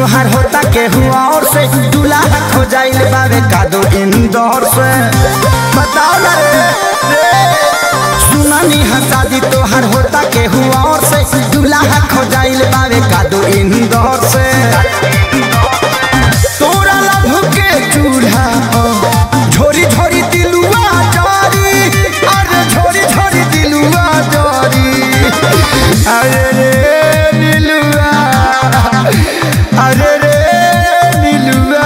तोहार होता के हुआ और से दूल्हा खो जाइल बावे कादो इंदौर से बताओ ना रे सुनानी है शादी तोहार होता के हुआ और से दूल्हा खो जाइल बावे कादो इंदौर से तोरा लभ के चूल्हा झोरी झोरी दिलुआ जारी अरे झोरी झोरी दिलुआ जारी अरे रे नीलुआ अरे रे नीलुआ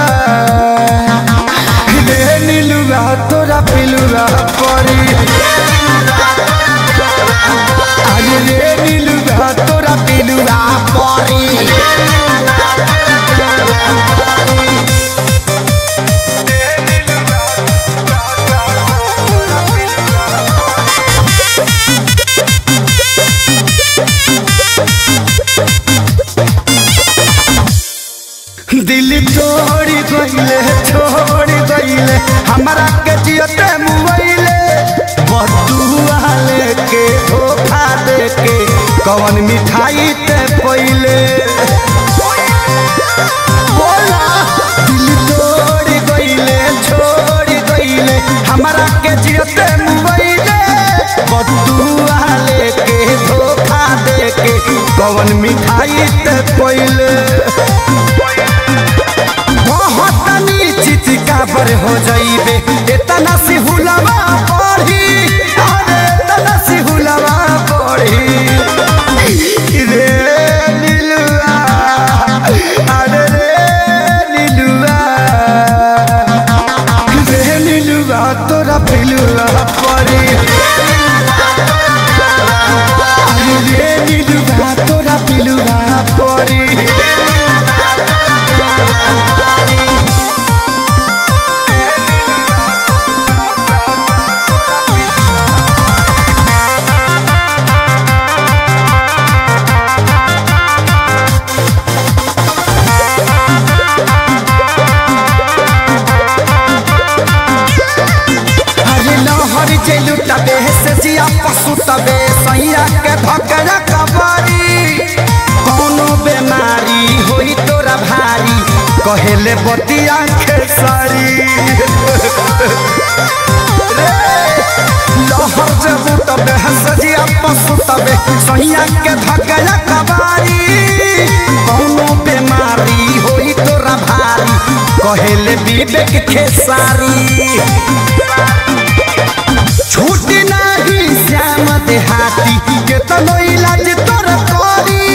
रे नीलुआ तोरा पिलुआ परी अरे रे नीलुआ तोरा पिलुआ परी दिल तोड़ी गईले छोड़ गईले हमारा के जियते मुइले बदुआ लेके धोखा देके कौन मिठाई ते पहिले बोला दिल तोड़ी गईले छोड़ गईले हमारा के जियते मुइले बदुआ लेके धोखा देके कौन मिठाई ते पहिले चितकाबर हो जाइबे इतना सी हुलवा पढ़ी अरे इतना सी हुलवा पढ़ी रे नीलुआ अरे रे नीलुआ तोरा पिलुआ पढ़ी अरे रे नीलुआ तोरा पिलुआ पढ़ी लुटबे से जिया पशु तबे सैया के धकरा कबारी कोनो बेमारी होई तोरा भारी कहेले बतिया खेसारी लहर जब तबे से जिया पशु तबे सैया के धकरा कबारी कोनो बेमारी होई तोरा भारी कहेले विवेक खेसारी छूटी नहीं श्याम देहाती केतनो इलाज तोर करी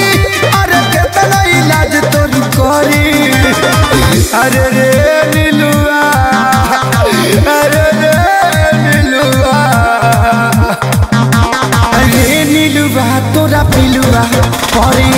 अरे केतनो इलाज तोर करी अरे रे नीलुआ अरे रे नीलुआ अरे नीलुआ तोरा पिलुआ परी